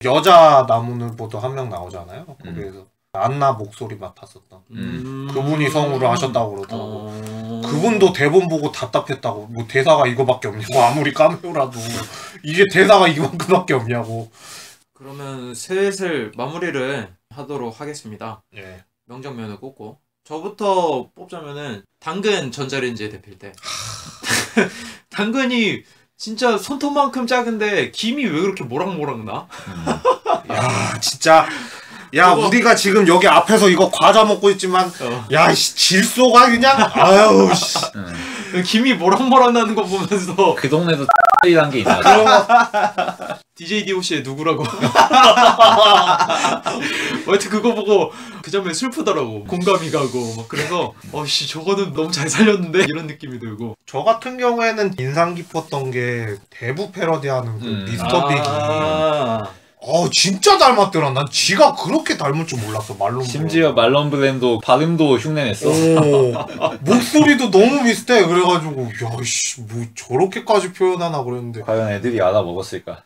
[SPEAKER 2] 여자 나무늘보도 한 명 나오잖아요. 거기에서 안나 목소리 맡았었던 그분이 성우를 하셨다고 그러더라고. 그분도 대본 보고 답답했다고. 뭐 대사가 이거밖에 없냐고. 아무리 카메오라도 이게 대사가 이만큼밖에 없냐고.
[SPEAKER 1] 그러면 슬슬 마무리를 하도록 하겠습니다.
[SPEAKER 2] 예.
[SPEAKER 1] 명장면을 꼽고 저부터 뽑자면은 당근 전자레인지에 데필 때 당근이 진짜 손톱만큼 작은데 김이 왜 그렇게 모락모락 나?
[SPEAKER 2] 야 진짜 야 우리가 지금 여기 앞에서 이거 과자 먹고 있지만 야 질소가 그냥 아유 씨.
[SPEAKER 1] 김이 모락모락 나는 거 보면서
[SPEAKER 3] 그 동네도 이란 게 있나?
[SPEAKER 1] DJ DOC의 누구라고? 하여튼 그거 보고 그 장면 슬프더라고. 공감이 가고 막 그래서 씨 저거는 너무 잘 살렸는데 이런 느낌이 들고.
[SPEAKER 2] 저 같은 경우에는 인상 깊었던 게 대부 패러디하는 그 미스터 빅이 진짜 닮았더라. 난 지가 그렇게 닮을 줄 몰랐어. 말론
[SPEAKER 3] 심지어 말론 브랜도 발음도 흉내냈어.
[SPEAKER 2] 목소리도 너무 비슷해. 그래가지고 야씨 뭐 저렇게까지 표현하나 그랬는데
[SPEAKER 3] 과연 애들이 알아먹었을까?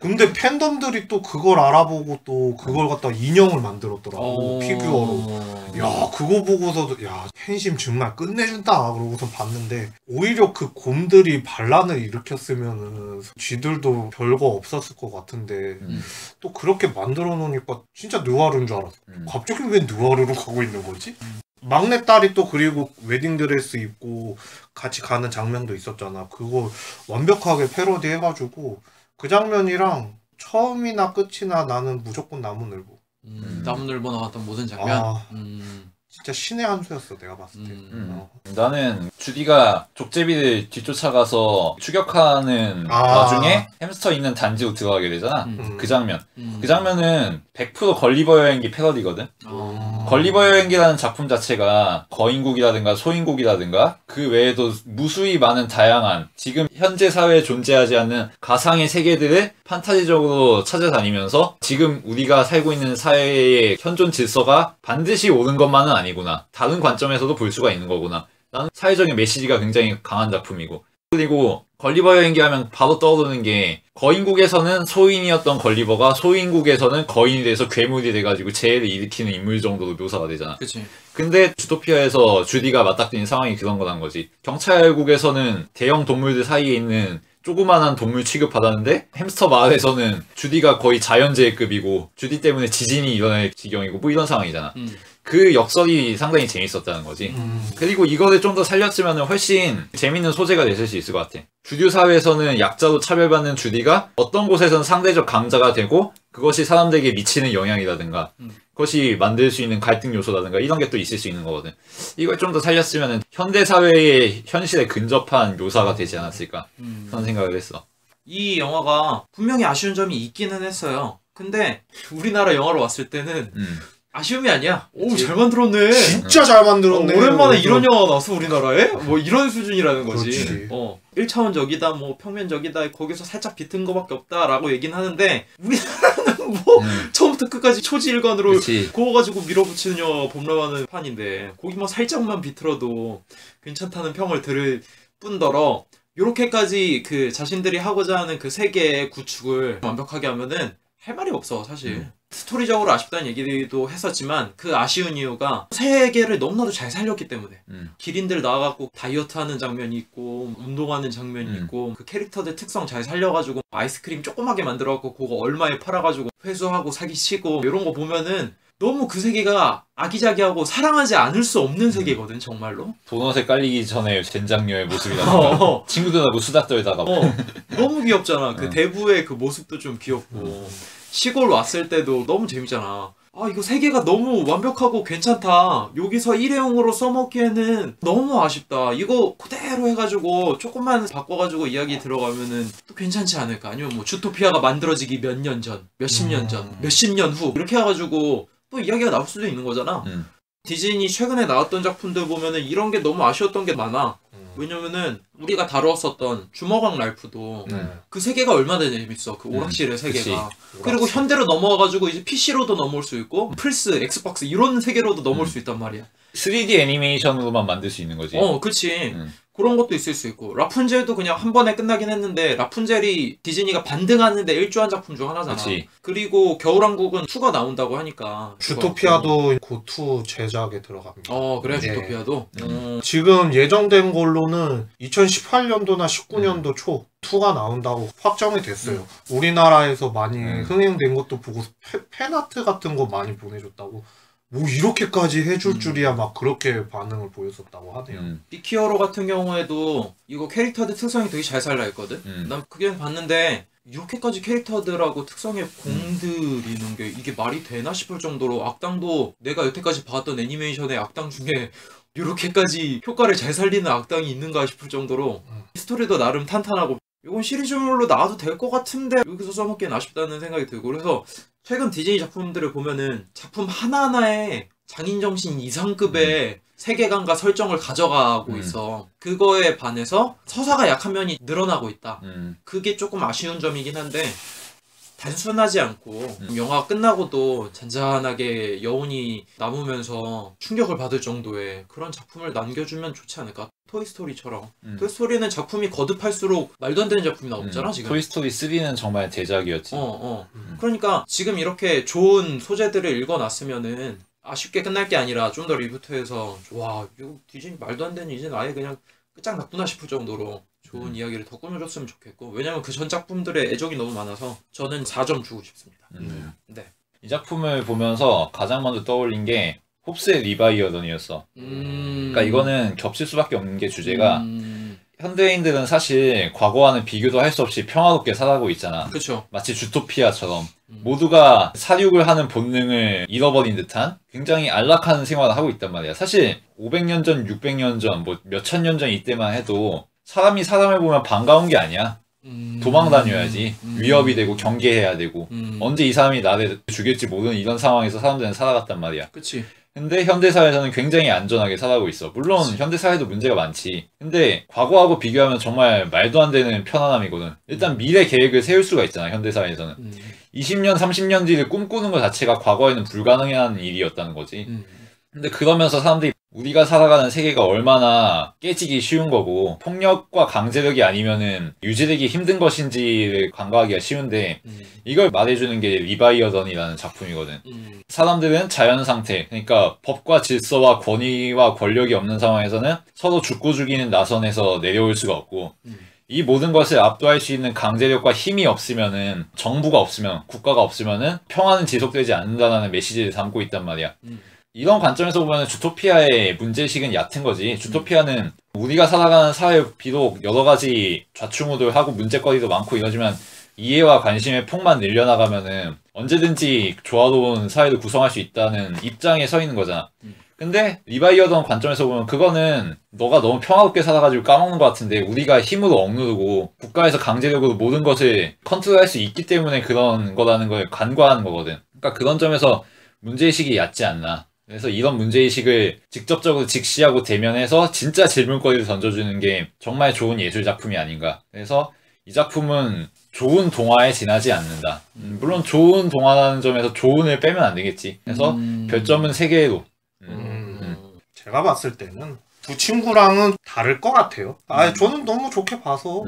[SPEAKER 2] 근데 팬덤들이 또 그걸 알아보고 또 그걸 갖다 인형을 만들었더라고. 피규어로. 야 그거 보고서도 야 팬심 정말 끝내준다 그러고서 봤는데 오히려 그 곰들이 반란을 일으켰으면은 쥐들도 별거 없었을 것 같은데 또 그렇게 만들어 놓으니까 진짜 느와르인 줄 알았어. 갑자기 왜 느와르로 가고 있는 거지? 막내딸이 또 그리고 웨딩드레스 입고 같이 가는 장면도 있었잖아. 그거 완벽하게 패러디 해가지고 그 장면이랑 처음이나 끝이나 나는 무조건 나무늘보.
[SPEAKER 1] 나무늘보 나왔던 모든 장면.
[SPEAKER 2] 진짜 신의 한 수였어 내가 봤을 때.
[SPEAKER 3] 나는 주디가 족제비를 뒤쫓아가서 추격하는 와중에 햄스터 있는 단지로 들어가게 되잖아. 그 장면. 그 장면은 100% 걸리버 여행기 패러디거든. 걸리버 여행기라는 작품 자체가 거인국이라든가 소인국이라든가 그 외에도 무수히 많은 다양한 지금 현재 사회에 존재하지 않는 가상의 세계들을 판타지적으로 찾아다니면서 지금 우리가 살고 있는 사회의 현존 질서가 반드시 옳은 것만은 아니구나. 다른 관점에서도 볼 수가 있는 거구나. 나는 사회적인 메시지가 굉장히 강한 작품이고. 그리고 걸리버 여행기 하면 바로 떠오르는 게 거인국에서는 소인이었던 걸리버가 소인국에서는 거인이 돼서 괴물이 돼가지고 재해를 일으키는 인물 정도로 묘사가 되잖아.
[SPEAKER 1] 그치.
[SPEAKER 3] 근데 주토피아에서 주디가 맞닥뜨린 상황이 그런 거란 거지. 경찰국에서는 대형 동물들 사이에 있는 조그만한 동물 취급받았는데 햄스터 마을에서는 주디가 거의 자연재해급이고 주디 때문에 지진이 일어날 지경이고 뭐 이런 상황이잖아. 그 역설이 상당히 재밌었다는 거지. 그리고 이거를 좀 더 살렸으면 훨씬 재밌는 소재가 됐을 수 있을 것 같아. 주류 사회에서는 약자로 차별받는 주디가 어떤 곳에서는 상대적 강자가 되고 그것이 사람들에게 미치는 영향이라든가 그것이 만들 수 있는 갈등 요소라든가 이런 게 또 있을 수 있는 거거든. 이걸 좀 더 살렸으면 현대 사회의 현실에 근접한 묘사가 되지 않았을까 그런 생각을 했어.
[SPEAKER 1] 이 영화가 분명히 아쉬운 점이 있기는 했어요. 근데 우리나라 영화로 왔을 때는 아쉬움이 아니야. 오, 잘 만들었네.
[SPEAKER 2] 진짜 잘 만들었네.
[SPEAKER 1] 오랜만에 이런 영화가 나왔어 우리나라에? 뭐 이런 수준이라는 거지.
[SPEAKER 2] 그렇지.
[SPEAKER 1] 1차원적이다 뭐 평면적이다 거기서 살짝 비튼 거밖에 없다라고 얘기는 하는데 우리나라는 뭐 처음부터 끝까지 초지일관으로 그거 가지고 밀어붙이는 영화가 범람하는 판인데 거기만 살짝만 비틀어도 괜찮다는 평을 들을 뿐더러 요렇게까지 그 자신들이 하고자 하는 그 세계의 구축을 완벽하게 하면은 할 말이 없어 사실. 스토리적으로 아쉽다는 얘기도 했었지만 그 아쉬운 이유가 세계를 너무나도 잘 살렸기 때문에 기린들 나와갖고 다이어트하는 장면이 있고 운동하는 장면이 있고 그 캐릭터들 특성 잘 살려가지고 아이스크림 조그맣게 만들어갖고 그거 얼마에 팔아가지고 회수하고 사기치고 이런 거 보면은 너무 그 세계가 아기자기하고 사랑하지 않을 수 없는 세계거든 정말로.
[SPEAKER 3] 도넛에 깔리기 전에 젠장녀의 모습이라든가 친구들하고 수다 떨다가
[SPEAKER 1] 너무 귀엽잖아. 그 대부의 그 모습도 좀 귀엽고 시골 왔을 때도 너무 재밌잖아. 이거 세계가 너무 완벽하고 괜찮다. 여기서 일회용으로 써먹기에는 너무 아쉽다. 이거 그대로 해가지고 조금만 바꿔가지고 이야기 들어가면은 또 괜찮지 않을까. 아니면 뭐 주토피아가 만들어지기 몇 년 전, 몇십 년 전, 몇십 년 후 이렇게 해가지고 또 이야기가 나올 수도 있는 거잖아. 디즈니 최근에 나왔던 작품들 보면은 이런 게 너무 아쉬웠던 게 많아. 왜냐면은 우리가 다루었었던 주먹왕 랄프도 그 세계가 얼마나 재밌어. 그 오락실의 세계가. 그리고 현대로 넘어와가지고 이제 PC로도 넘어올 수 있고 플스, 엑스박스 이런 세계로도 넘어올 수 있단 말이야.
[SPEAKER 3] 3D 애니메이션으로만 만들 수 있는 거지.
[SPEAKER 1] 그치. 그런 것도 있을 수 있고 라푼젤도 그냥 한 번에 끝나긴 했는데 라푼젤이 디즈니가 반등하는데 일조한 작품 중 하나잖아.
[SPEAKER 3] 그치.
[SPEAKER 1] 그리고 겨울왕국은 2가 나온다고 하니까
[SPEAKER 2] 주토피아도 곧 2 제작에 들어갑니다.
[SPEAKER 1] 그래
[SPEAKER 2] 네.
[SPEAKER 1] 주토피아도.
[SPEAKER 2] 지금 예정된 걸로는 2018년도나 19년도 초 2가 나온다고 확정이 됐어요. 우리나라에서 많이 흥행된 것도 보고 팬아트 같은 거 많이 보내줬다고. 뭐 이렇게까지 해줄 줄이야 막 그렇게 반응을 보였었다고 하네요.
[SPEAKER 1] 비키어로 같은 경우에도 이거 캐릭터들 특성이 되게 잘 살아있거든. 난 그게 봤는데 이렇게까지 캐릭터들하고 특성에 공들이는 게 이게 말이 되나 싶을 정도로 악당도 내가 여태까지 봤던 애니메이션의 악당 중에 이렇게까지 효과를 잘 살리는 악당이 있는가 싶을 정도로 스토리도 나름 탄탄하고 이건 시리즈물로 나와도 될 것 같은데 여기서 써먹기엔 아쉽다는 생각이 들고 그래서 최근 디즈니 작품들을 보면은 작품 하나하나에 장인정신 이상급의 세계관과 설정을 가져가고 있어. 그거에 반해서 서사가 약한 면이 늘어나고 있다. 그게 조금 아쉬운 점이긴 한데 단순하지 않고 영화가 끝나고도 잔잔하게 여운이 남으면서 충격을 받을 정도의 그런 작품을 남겨주면 좋지 않을까. 토이스토리처럼. 토이스토리는 작품이 거듭할수록 말도 안 되는 작품이 나오잖아 지금.
[SPEAKER 3] 토이스토리 3는 정말 대작이었지.
[SPEAKER 1] 그러니까 지금 이렇게 좋은 소재들을 읽어놨으면은 아쉽게 끝날 게 아니라 좀 더 리부트해서 와 이거 디즈니 말도 안 되는 이제 아예 그냥 끝장났구나 싶을 정도로 좋은 이야기를 더 꾸며줬으면 좋겠고 왜냐면 그 전 작품들의 애정이 너무 많아서 저는 4점 주고 싶습니다. 네.
[SPEAKER 3] 이 작품을 보면서 가장 먼저 떠올린 게 홉스의 리바이어던이었어. 그러니까 이거는 겹칠 수밖에 없는 게 주제가 현대인들은 사실 과거와는 비교도 할 수 없이 평화롭게 살아가고 있잖아.
[SPEAKER 1] 그쵸.
[SPEAKER 3] 마치 주토피아처럼 모두가 사육을 하는 본능을 잃어버린 듯한 굉장히 안락한 생활을 하고 있단 말이야. 사실 500년 전, 600년 전, 뭐 몇천 년 전 이때만 해도 사람이 사람을 보면 반가운 게 아니야. 도망 다녀야지. 위협이 되고 경계해야 되고 언제 이 사람이 나를 죽일지 모르는 이런 상황에서 사람들은 살아갔단 말이야.
[SPEAKER 1] 그치.
[SPEAKER 3] 근데 현대사회에서는 굉장히 안전하게 살아가고 있어. 물론 현대사회도 문제가 많지. 근데 과거하고 비교하면 정말 말도 안 되는 편안함이거든. 일단 미래 계획을 세울 수가 있잖아 현대사회에서는. 20년 30년 뒤를 꿈꾸는 것 자체가 과거에는 불가능한 일이었다는 거지. 근데 그러면서 사람들이 우리가 살아가는 세계가 얼마나 깨지기 쉬운 거고 폭력과 강제력이 아니면은 유지되기 힘든 것인지를 간과하기가 쉬운데 이걸 말해주는 게 리바이어던이라는 작품이거든. 사람들은 자연 상태, 그러니까 법과 질서와 권위와 권력이 없는 상황에서는 서로 죽고 죽이는 나선에서 내려올 수가 없고 이 모든 것을 압도할 수 있는 강제력과 힘이 없으면은 정부가 없으면 국가가 없으면은 평화는 지속되지 않는다는 메시지를 담고 있단 말이야. 이런 관점에서 보면 주토피아의 문제의식은 얕은 거지. 주토피아는 우리가 살아가는 사회에 비록 여러 가지 좌충우돌 하고 문제거리도 많고 이러지만 이해와 관심의 폭만 늘려나가면은 언제든지 조화로운 사회를 구성할 수 있다는 입장에 서 있는 거잖아. 근데 리바이어던 관점에서 보면 그거는 너가 너무 평화롭게 살아가지고 까먹는 것 같은데 우리가 힘으로 억누르고 국가에서 강제력으로 모든 것을 컨트롤할 수 있기 때문에 그런 거라는 걸 간과하는 거거든. 그러니까 그런 점에서 문제의식이 얕지 않나. 그래서 이런 문제의식을 직접적으로 직시하고 대면해서 진짜 질문거리를 던져주는 게 정말 좋은 예술작품이 아닌가. 그래서 이 작품은 좋은 동화에 지나지 않는다. 물론 좋은 동화라는 점에서 좋은을 빼면 안 되겠지. 그래서 별점은 3개로.
[SPEAKER 2] 제가 봤을 때는 두 친구랑은 다를 것 같아요. 저는 너무 좋게 봐서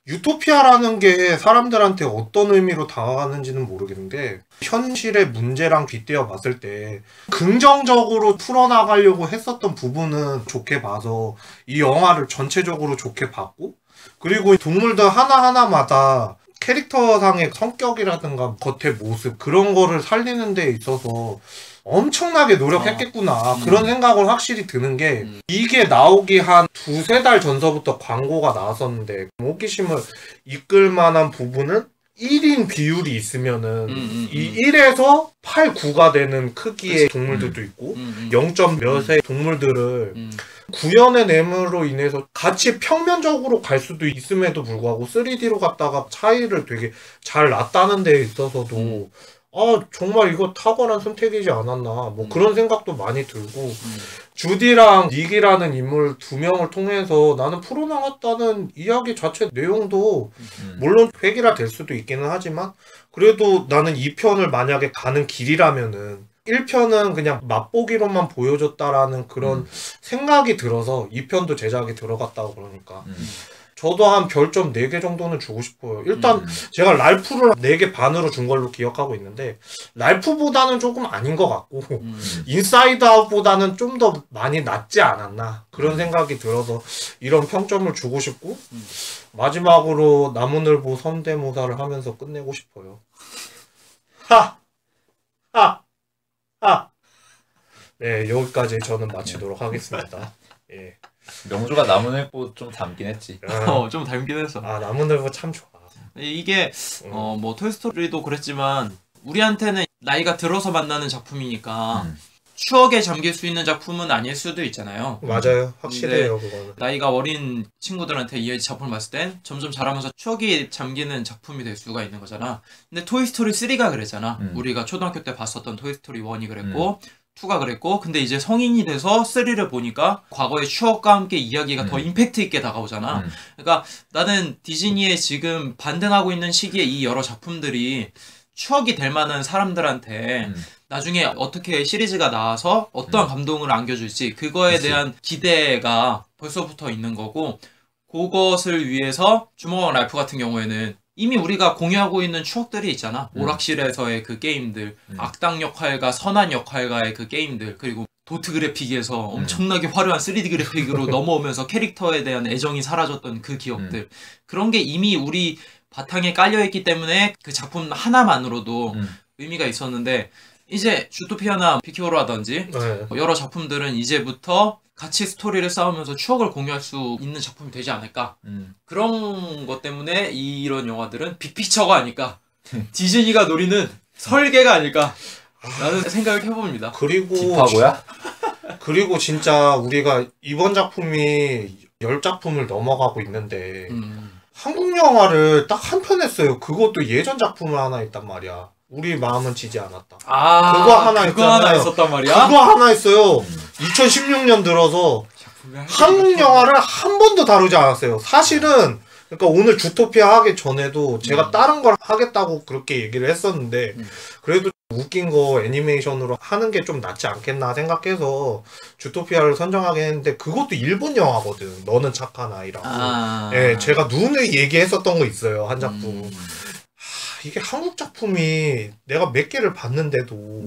[SPEAKER 2] 유토피아라는 게 사람들한테 어떤 의미로 다가가는지는 모르겠는데 현실의 문제랑 빗대어 봤을 때 긍정적으로 풀어나가려고 했었던 부분은 좋게 봐서 이 영화를 전체적으로 좋게 봤고 그리고 동물들 하나하나마다 캐릭터상의 성격이라든가 겉의 모습 그런 거를 살리는 데 있어서 엄청나게 노력했겠구나 그런 생각은 확실히 드는 게 이게 나오기 한 2-3달 전서부터 광고가 나왔었는데 호기심을 이끌 만한 부분은 1인 비율이 있으면은 이 1에서 8, 9가 되는 크기의 동물들도 있고 0. 몇의 동물들을 구현의 내므로 인해서 같이 평면적으로 갈 수도 있음에도 불구하고 3D로 갔다가 차이를 되게 잘 놨다는 데 있어서도 정말 이거 탁월한 선택이지 않았나 뭐 그런 생각도 많이 들고 주디랑 닉이라는 인물 두 명을 통해서 나는 풀어나갔다는 이야기 자체 내용도 물론 획일화 될 수도 있기는 하지만 그래도 나는 2편을 만약에 가는 길이라면은 1편은 그냥 맛보기로만 보여줬다라는 그런 생각이 들어서 2편도 제작이 들어갔다고 그러니까 저도 한 별점 4개 정도는 주고 싶어요. 일단 제가 랄프를 4개 반으로 준 걸로 기억하고 있는데 랄프보다는 조금 아닌 것 같고 인사이드 아웃보다는 좀 더 많이 낫지 않았나 그런 생각이 들어서 이런 평점을 주고 싶고 마지막으로 나무늘보 성대모사를 하면서 끝내고 싶어요. 하! 하! 하! 네, 여기까지 저는 마치도록 하겠습니다. 예.
[SPEAKER 3] 명주가 나무늘보 좀 닮긴 했지.
[SPEAKER 1] 좀 닮긴 했어.
[SPEAKER 2] 나무늘보 참 좋아.
[SPEAKER 1] 이게 뭐 토이스토리도 그랬지만 우리한테는 나이가 들어서 만나는 작품이니까 추억에 잠길 수 있는 작품은 아닐 수도 있잖아요.
[SPEAKER 2] 맞아요. 확실해요, 그거는.
[SPEAKER 1] 나이가 어린 친구들한테 이 작품을 봤을 땐 점점 자라면서 추억이 잠기는 작품이 될 수가 있는 거잖아. 근데 토이스토리 3가 그랬잖아. 우리가 초등학교 때 봤었던 토이스토리 1이 그랬고 2가 그랬고 근데 이제 성인이 돼서 3를 보니까 과거의 추억과 함께 이야기가 더 임팩트 있게 다가오잖아. 그러니까 나는 디즈니의 지금 반등하고 있는 시기에 이 여러 작품들이 추억이 될 만한 사람들한테 나중에 어떻게 시리즈가 나와서 어떠한 감동을 안겨줄지 그거에 대한 기대가 벌써부터 있는 거고 그것을 위해서 주먹왕 랄프 같은 경우에는 이미 우리가 공유하고 있는 추억들이 있잖아. 오락실에서의 그 게임들, 악당 역할과 선한 역할과의 그 게임들, 그리고 도트 그래픽에서 엄청나게 화려한 3D 그래픽으로 넘어오면서 캐릭터에 대한 애정이 사라졌던 그 기억들. 그런 게 이미 우리 바탕에 깔려있기 때문에 그 작품 하나만으로도 의미가 있었는데 이제 주토피아나 피키오라든지 여러 작품들은 이제부터 같이 스토리를 쌓으면서 추억을 공유할 수 있는 작품이 되지 않을까. 그런 것 때문에 이런 영화들은 빅피처가 아닐까. 디즈니가 노리는 설계가 아닐까 라는 생각을 해봅니다.
[SPEAKER 2] 그리고
[SPEAKER 3] 딥하고야?
[SPEAKER 2] 그리고 진짜 우리가 이번 작품이 10작품을 넘어가고 있는데 한국 영화를 딱 한 편 했어요. 그것도 예전 작품을 하나 있단 말이야. 우리 마음은 지지 않았다. 그거 하나
[SPEAKER 1] 있었단 말이야?
[SPEAKER 2] 그거 하나 있어요. 2016년 들어서 한국 영화를 한 번도 다루지 않았어요. 사실은 그러니까 오늘 주토피아 하기 전에도 제가 다른 걸 하겠다고 그렇게 얘기를 했었는데 그래도 웃긴 거 애니메이션으로 하는 게 좀 낫지 않겠나 생각해서 주토피아를 선정하게 했는데 그것도 일본 영화거든. 너는 착한 아이라고. 예, 제가 눈에 얘기했었던 거 있어요. 한 작품. 이게 한국 작품이 내가 몇 개를 봤는데도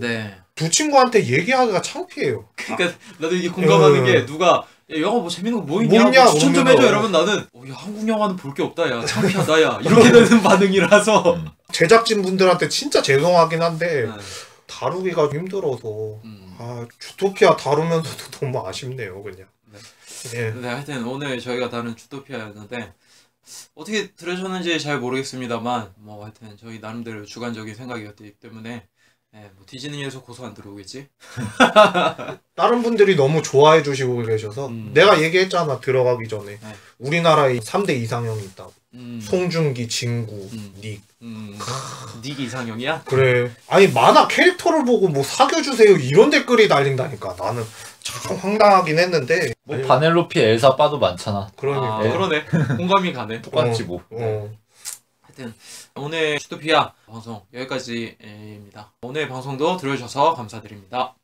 [SPEAKER 2] 두 친구한테 얘기하기가 창피해요.
[SPEAKER 1] 그러니까 나도 이게 공감하는 게 누가 야, 영화 뭐 재밌는 거 뭐 있냐? 추천 좀 해줘. 이러면 나는 야, 한국 영화는 볼 게 없다. 야 창피하다. 야 이렇게 되는 반응이라서
[SPEAKER 2] 제작진 분들한테 진짜 죄송하긴 한데 다루기가 힘들어서 주토피아 다루면서도 너무 아쉽네요. 그냥.
[SPEAKER 1] 네, 하여튼 오늘 저희가 다룬 주토피아였는데 어떻게 들으셨는지 잘 모르겠습니다만 뭐 하여튼 저희 나름대로 주관적인 생각이었기 때문에 뭐 디즈니에서 고소 안 들어오겠지?
[SPEAKER 2] 다른 분들이 너무 좋아해 주시고 계셔서 내가 얘기했잖아 들어가기 전에 우리나라에 3대 이상형이 있다고. 송중기, 진구, 닉.
[SPEAKER 1] 닉 이상형이야?
[SPEAKER 2] 그래. 아니 만화 캐릭터를 보고 뭐 사귀어주세요 이런 댓글이 달린다니까. 나는 참 황당하긴 했는데
[SPEAKER 3] 뭐 바넬로피 엘사 빠도 많잖아.
[SPEAKER 2] 그러니까.
[SPEAKER 1] 그러네. 공감이 가네.
[SPEAKER 3] 똑같지 뭐.
[SPEAKER 1] 하여튼 오늘 주토피아 방송 여기까지입니다. 오늘 방송도 들어주셔서 감사드립니다.